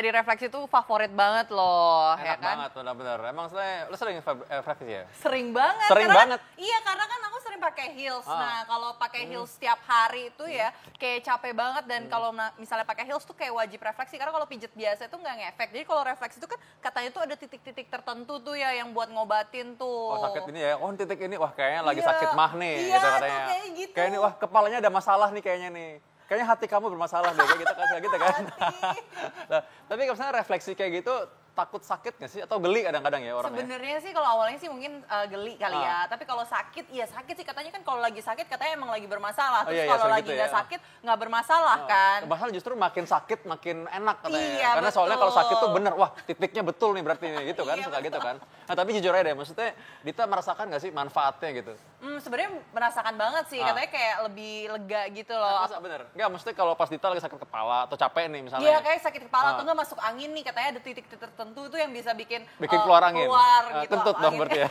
tadi refleksi itu favorit banget loh, Enak ya kan? banget, benar-benar. Emang lu sering refleksi ya? Sering banget. Sering banget. Iya, karena kan aku sering pakai heels. Ah. Nah, kalau pakai heels setiap hari itu ya kayak capek banget dan kalau misalnya pakai heels tuh kayak wajib refleksi karena kalau pijet biasa itu nggak ngefek. Jadi kalau refleksi itu kan katanya tuh ada titik-titik tertentu tuh ya yang buat ngobatin tuh. Oh sakit ini ya, oh titik ini, wah kayaknya lagi Iya. sakit mah nih, Iya, gitu tuh katanya. kayak gitu. Kayak ini, wah kepalanya ada masalah nih kayaknya nih. Kayaknya hati kamu bermasalah deh, kayak gitu kan, kayak gitu kan. Nah, tapi kalau misalnya refleksi kayak gitu, takut sakit nggak sih? Atau geli kadang-kadang ya orangnya? Sebenarnya sih kalau awalnya sih mungkin geli kali ya. Tapi kalau sakit, iya sakit sih. Katanya kan kalau lagi sakit katanya emang lagi bermasalah. Oh, Terus iya, kalau sering lagi gitu nggak ya. sakit nggak bermasalah kan. Bahkan justru makin sakit makin enak katanya. Iya, Karena soalnya kalau betul. sakit tuh bener, wah titiknya betul nih berarti nih, gitu kan, Iya, suka gitu betul. kan. Nah tapi jujur aja deh, maksudnya Dita merasakan nggak sih manfaatnya gitu? Sebenarnya merasakan banget sih. Katanya kayak lebih lega gitu loh. Masa bener? Enggak, maksudnya kalau pas Dita lagi sakit kepala atau capek nih misalnya. Iya kayak sakit kepala atau nggak masuk angin nih. Katanya ada titik-titik tertentu tuh yang bisa bikin Keluar angin. keluar gitu. Kentut dong angin. berarti ya.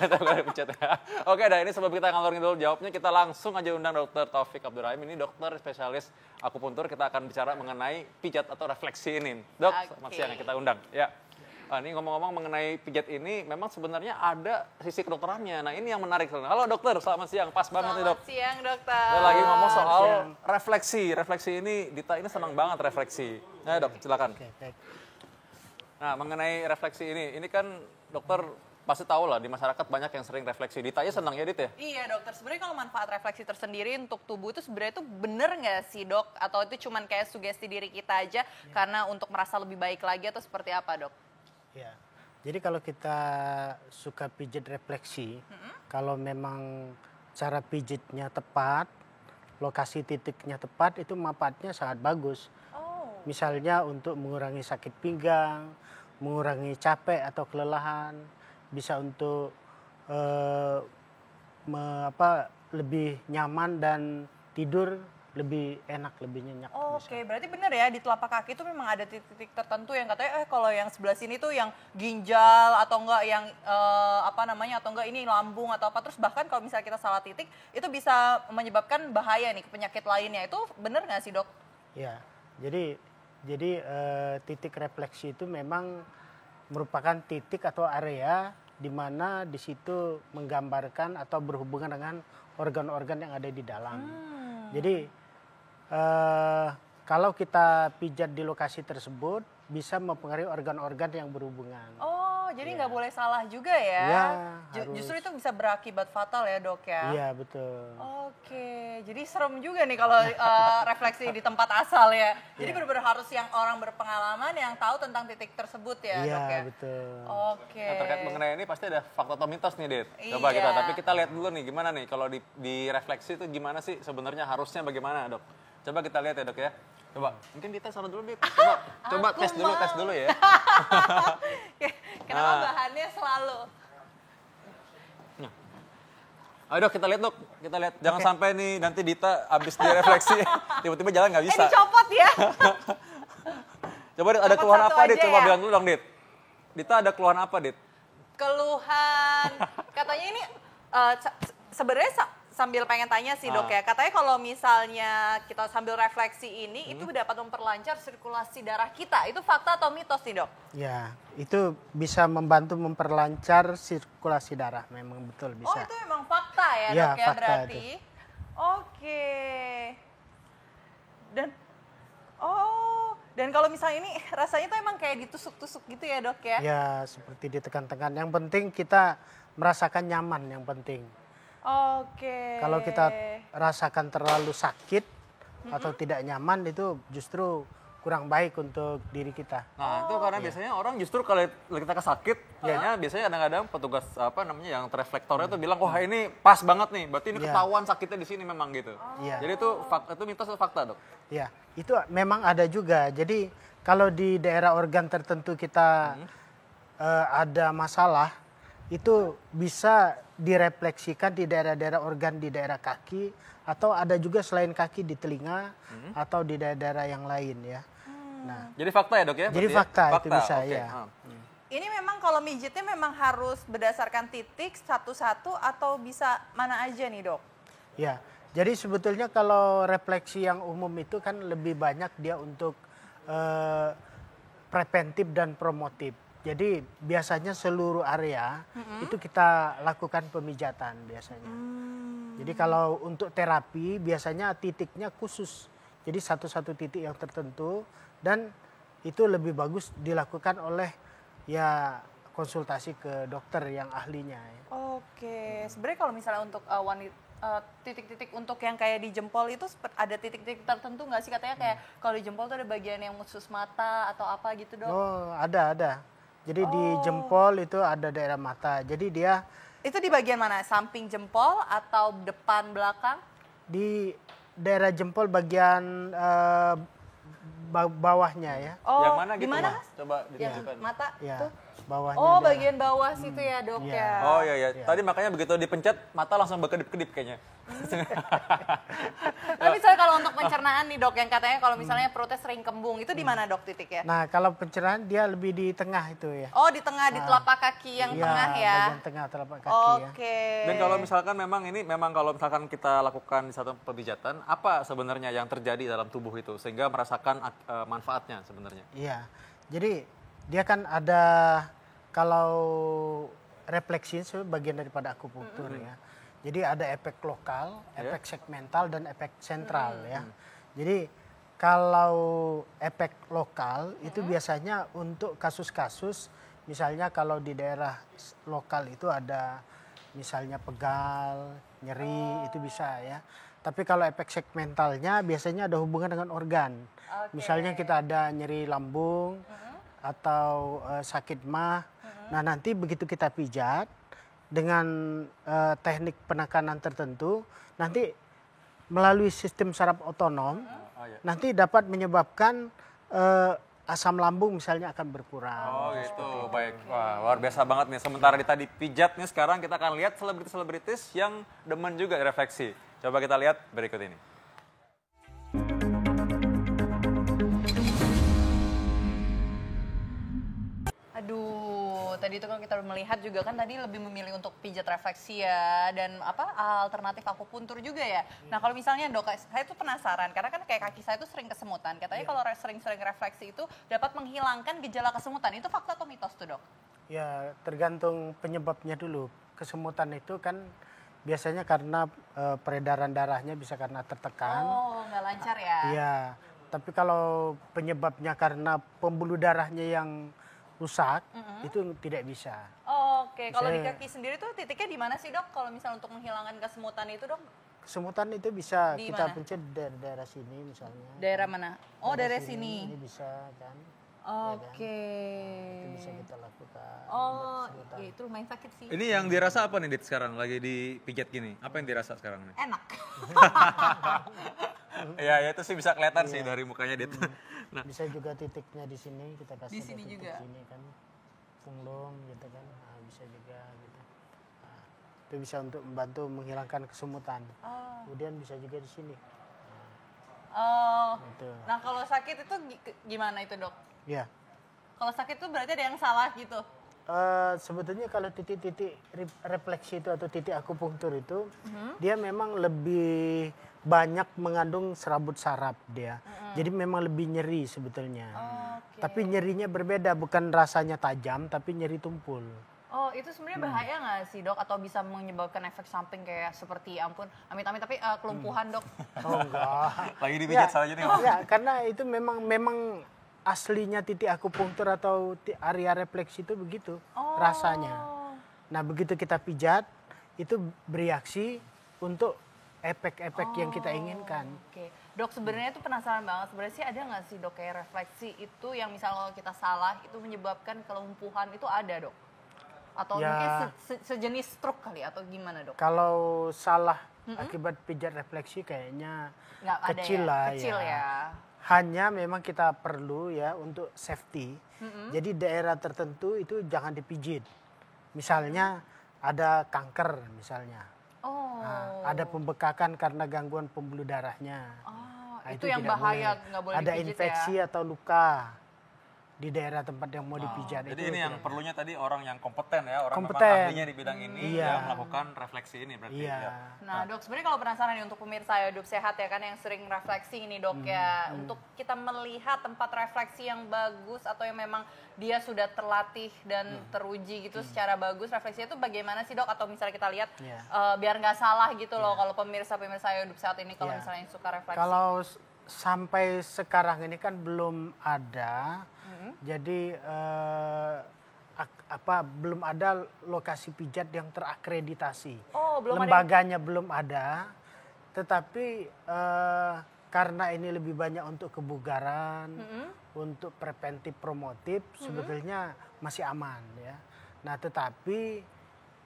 Pencet ya. Oke, dah ini sebelum kita ngalorin dulu jawabnya, kita langsung aja undang Dr. Taufik Abdurrahim. Ini dokter spesialis akupuntur. Kita akan bicara mengenai pijat atau refleksi ini. Dok, selamat siang, kita undang. Ya. Ini ngomong-ngomong mengenai pijat ini, memang sebenarnya ada sisi kedokterannya. Nah ini yang menarik. Halo dokter, selamat siang. Pas banget nih dok. Selamat siang dokter. Kita lagi ngomong soal refleksi. Refleksi ini, Dita ini senang banget refleksi. Nah dok, silakan. Oke, baik. Nah, mengenai refleksi ini kan dokter pasti tahu lah di masyarakat banyak yang sering refleksi. Dita aja senang ya, Dit ya? Iya dokter, sebenarnya kalau manfaat refleksi tersendiri untuk tubuh itu sebenarnya itu bener nggak sih dok? Atau itu cuman kayak sugesti diri kita aja karena untuk merasa lebih baik lagi atau seperti apa dok? Ya. Jadi kalau kita suka pijat refleksi, kalau memang cara pijitnya tepat, lokasi titiknya tepat, itu manfaatnya sangat bagus. Oh. Misalnya untuk mengurangi sakit pinggang, mengurangi capek atau kelelahan, bisa untuk lebih nyaman dan tidur lebih enak, lebih nyenyak. Oke, berarti bener ya di telapak kaki itu memang ada titik-titik tertentu yang katanya kalau yang sebelah sini tuh yang ginjal atau enggak yang atau enggak ini lambung atau apa, terus bahkan kalau misalnya kita salah titik itu bisa menyebabkan bahaya nih ke penyakit lainnya. Itu bener nggak sih dok? Ya, jadi titik refleksi itu memang merupakan titik atau area di mana di situ menggambarkan atau berhubungan dengan organ-organ yang ada di dalam. Jadi kalau kita pijat di lokasi tersebut bisa mempengaruhi organ-organ yang berhubungan. Oh, jadi nggak boleh salah juga ya? Ya, Justru itu bisa berakibat fatal ya dok ya? Iya, betul. Oke, jadi serem juga nih kalau refleksi di tempat asal ya. Jadi benar-benar harus yang orang berpengalaman yang tahu tentang titik tersebut ya Iya, dok ya? betul. Oke. Nah, terkait mengenai ini pasti ada fakta atau mitos nih, Dit. Coba Iya. tapi kita lihat dulu nih gimana nih kalau di refleksi itu gimana sih sebenarnya harusnya bagaimana, Dok? Coba kita lihat ya, Dok ya. Coba, mungkin Dita sana dulu, Dit. Coba tes dulu ya. Kenapa bahannya selalu? Ayo Dok, kita lihat Dok. Kita lihat. Jangan sampai nih nanti Dita abis direfleksi tiba-tiba jalan nggak bisa. Dicopot ya? Coba Dit, ada Copot keluhan satu apa Dit? aja Coba ya? bilang dulu dong, Dit. Dita ada keluhan apa, Dit? Keluhan. Katanya ini sebenarnya sambil pengen tanya sih dok ya. Katanya kalau misalnya kita sambil refleksi ini itu dapat memperlancar sirkulasi darah kita. Itu fakta atau mitos nih dok? Ya, itu bisa membantu memperlancar sirkulasi darah, memang betul bisa. Oh itu memang fakta ya, Ya, dok ya fakta berarti. Oke. Dan kalau misalnya ini rasanya tuh emang kayak ditusuk-tusuk gitu ya dok ya? Ya, seperti ditekan-tekan. Yang penting kita merasakan nyaman, yang penting. Oke. Kalau kita rasakan terlalu sakit atau tidak nyaman, itu justru kurang baik untuk diri kita. Nah, itu karena biasanya orang justru kalau kita sakit, biasanya kadang-kadang petugas yang reflektornya tuh bilang, wah ini pas banget nih, berarti ini ketahuan sakitnya di sini memang gitu. Iya. Jadi itu mitos atau fakta, Dok? Ya, itu memang ada juga. Jadi kalau di daerah organ tertentu kita ada masalah, itu bisa direfleksikan di daerah-daerah organ di daerah kaki, atau ada juga selain kaki di telinga atau di daerah-daerah yang lain ya. Nah, jadi fakta ya, Dok ya? jadi fakta itu bisa oke. ya. Ini memang kalau mijitnya memang harus berdasarkan titik satu-satu atau bisa mana aja nih dok? Ya, jadi sebetulnya kalau refleksi yang umum itu kan lebih banyak dia untuk preventif dan promotif. Jadi biasanya seluruh area itu kita lakukan pemijatan biasanya. Jadi kalau untuk terapi biasanya titiknya khusus. Jadi satu-satu titik yang tertentu dan itu lebih bagus dilakukan oleh ya konsultasi ke dokter yang ahlinya. Ya. Oke, sebenarnya kalau misalnya untuk titik-titik untuk yang kayak di jempol itu ada titik-titik tertentu nggak sih, katanya kayak kalau di jempol tuh ada bagian yang khusus mata atau apa gitu, Dok? Oh, ada. Jadi di jempol itu ada daerah mata. Jadi dia Itu di bagian mana? Samping jempol atau depan belakang? di daerah jempol bagian bawahnya ya. Oh, Yang mana di gitu, mana, Mas? Mas? Coba Yang ditunjukkan. mata Ya, tuh. bawahnya. Oh, daerah. bagian bawah situ ya, Dok Iya. ya. Oh iya. Tadi makanya begitu dipencet mata langsung berkedip-kedip kayaknya. Tapi misalnya kalau untuk pencernaan nih, Dok, yang katanya kalau misalnya perutnya sering kembung, itu di mana, Dok, titiknya? Nah, kalau pencerahan dia lebih di tengah itu ya. Oh, di tengah, di telapak kaki yang Iya, tengah ya. bagian tengah telapak kaki ya. Oke. Dan kalau misalkan memang kalau misalkan kita lakukan di satu pemijatan, apa sebenarnya yang terjadi dalam tubuh itu sehingga merasakan manfaatnya sebenarnya? Iya. Jadi dia kan ada kalau refleksi itu bagian daripada akupunktur ya. Jadi ada efek lokal, efek segmental dan efek sentral ya. Jadi kalau efek lokal itu biasanya untuk kasus-kasus misalnya kalau di daerah lokal itu ada misalnya pegal, nyeri itu bisa ya. Tapi kalau efek segmentalnya biasanya ada hubungan dengan organ. Misalnya kita ada nyeri lambung atau sakit mah. Nah, nanti begitu kita pijat dengan teknik penekanan tertentu, nanti melalui sistem saraf otonom, nanti dapat menyebabkan asam lambung misalnya akan berkurang. Oh gitu, baik. Wah, luar biasa banget nih. Sementara di tadi pijat nih, sekarang kita akan lihat selebritis-selebritis yang demen juga refleksi. Coba kita lihat berikut ini. Aduh, tadi itu kalau kita melihat juga kan tadi lebih memilih untuk pijat refleksi ya, dan alternatif akupuntur juga ya. Nah, kalau misalnya, Dok, saya tuh penasaran karena kan kayak kaki saya tuh sering kesemutan. Katanya kalau sering-sering refleksi itu dapat menghilangkan gejala kesemutan. Itu fakta atau mitos tuh, Dok? Ya, tergantung penyebabnya dulu. Kesemutan itu kan biasanya karena peredaran darahnya bisa karena tertekan. Oh, nggak lancar ya? Iya, tapi kalau penyebabnya karena pembuluh darahnya yang rusak, itu tidak bisa. Oke, kalau di kaki sendiri tuh titiknya di mana sih, Dok? Kalau misalnya untuk menghilangkan kesemutan itu, Dok? Kesemutan itu bisa Di kita mana? pencet dari daerah sini misalnya. Daerah mana? Oh, daerah sini. Ini bisa kan. Oke. Itu bisa kita lakukan. Oh, ya itu lumayan sakit sih. Ini yang dirasa apa nih, Dit, sekarang? Lagi dipijat gini. Apa yang dirasa sekarang nih? Enak. Iya, ya, itu sih bisa kelihatan sih dari mukanya, Dit. Nah, Bisa juga titiknya di sini kita kasih Di sini ada titik juga. sini kan. Punglung gitu kan. Nah, bisa juga gitu. Nah, itu bisa untuk membantu menghilangkan kesemutan. Kemudian bisa juga di sini. Oh. Gitu. Nah, kalau sakit itu gimana itu, Dok? Ya. Kalau sakit itu berarti ada yang salah gitu. Sebetulnya kalau titik-titik refleksi itu atau titik akupunktur itu dia memang lebih banyak mengandung serabut saraf dia. Jadi memang lebih nyeri sebetulnya. Oke. Tapi nyerinya berbeda, bukan rasanya tajam tapi nyeri tumpul. Oh, itu sebenarnya bahaya nggak sih, Dok? Atau bisa menyebabkan efek samping kayak seperti ampun, amit-amit tapi kelumpuhan, Dok? Oh enggak. lagi dipijat saja nih. Ya, karena itu memang aslinya titik akupunktur atau area refleksi itu begitu rasanya. Nah, begitu kita pijat itu bereaksi untuk efek-efek yang kita inginkan. Oke. Dok, sebenarnya tuh penasaran banget. Sebenarnya sih ada nggak sih, Dok, kayak refleksi itu yang misalnya kalau kita salah itu menyebabkan kelumpuhan itu ada, Dok? Atau Ya. mungkin sejenis stroke kali atau gimana, Dok? Kalau salah akibat pijat refleksi kayaknya Nggak ada kecil ya? lah Kecil ya. Hanya memang kita perlu ya untuk safety. Jadi daerah tertentu itu jangan dipijit. Misalnya ada kanker misalnya. Oh. Nah, ada pembekakan karena gangguan pembuluh darahnya. Oh, Nah, itu yang tidak bahaya, boleh. nggak boleh Ada dipijit infeksi ya. atau luka. di daerah tempat yang mau dipijat. Jadi ini yang perlunya tadi orang yang kompeten ya, orang memang Kompeten. ahlinya di bidang ini Iya. yang melakukan refleksi ini berarti. Iya. Ya. Nah dok, sebenarnya kalau penasaran nih untuk pemirsa hidup sehat ya kan yang sering refleksi ini dok ya, untuk kita melihat tempat refleksi yang bagus atau yang memang dia sudah terlatih dan teruji gitu secara bagus, refleksinya itu bagaimana sih dok? Atau misalnya kita lihat Iya. biar nggak salah gitu loh kalau pemirsa hidup sehat ini kalau Iya. misalnya yang suka refleksi. Kalau sampai sekarang ini kan belum ada, jadi belum ada lokasi pijat yang terakreditasi. Oh, belum ada. Lembaganya belum ada, tetapi karena ini lebih banyak untuk kebugaran, untuk preventif promotif, sebetulnya masih aman ya. Nah, tetapi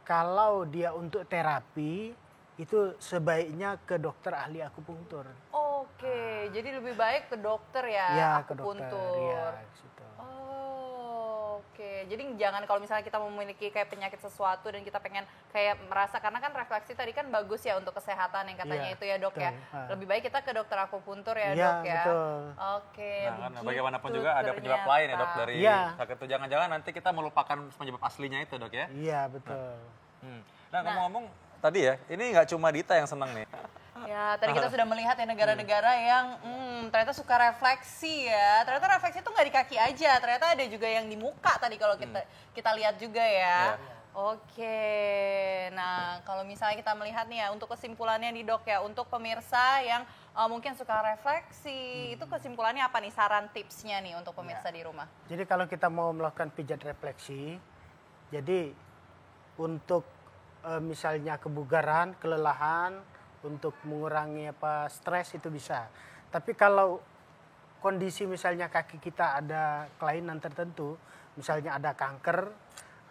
kalau dia untuk terapi itu sebaiknya ke dokter ahli akupunktur. Oke, jadi lebih baik ke dokter ya, Ya, ke dokter. akupuntur. Ya, ke situ. Oh, oke. Jadi jangan kalau misalnya kita memiliki kayak penyakit sesuatu dan kita pengen kayak merasa, karena kan refleksi tadi kan bagus ya untuk kesehatan yang katanya Iya, itu ya dok ya. betul. Lebih baik kita ke dokter akupuntur ya Iya, dok ya. betul. Oke, Nah, kan begitu bagaimanapun juga ada penyebab ternyata. lain ya dok dari Iya. sakit itu. Jangan-jangan nanti kita melupakan penyebab aslinya itu dok ya. Iya, betul. Nah ngomong-ngomong tadi ya, ini nggak cuma Dita yang seneng nih. Ya, tadi kita sudah melihat ya negara-negara yang ternyata suka refleksi ya. Ternyata refleksi itu nggak di kaki aja, ternyata ada juga yang di muka tadi kalau kita lihat juga ya. Oke, nah kalau misalnya kita melihat nih ya untuk kesimpulannya nih dok ya, untuk pemirsa yang mungkin suka refleksi, itu kesimpulannya apa nih, saran tipsnya nih untuk pemirsa di rumah? Jadi kalau kita mau melakukan pijat refleksi, jadi untuk misalnya kebugaran, kelelahan, untuk mengurangi stres itu bisa. Tapi kalau kondisi misalnya kaki kita ada kelainan tertentu, misalnya ada kanker,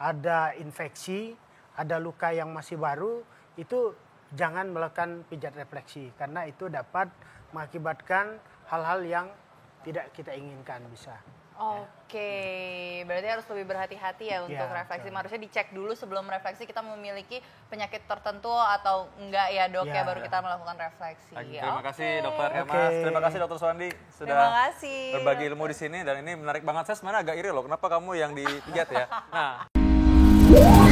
ada infeksi, ada luka yang masih baru, itu jangan melakukan pijat refleksi karena itu dapat mengakibatkan hal-hal yang tidak kita inginkan bisa. Oke, berarti harus lebih berhati-hati ya untuk Ya, refleksi. betul. Harusnya dicek dulu sebelum refleksi kita memiliki penyakit tertentu atau enggak ya dok ya, Ya. baru kita melakukan refleksi. Terima kasih dokter Oke. Hemas, terima kasih dokter Suwandi sudah Terima kasih, berbagi dokter. ilmu di sini dan ini menarik banget. Saya sebenarnya agak iri loh, kenapa kamu yang dipijat ya? Nah.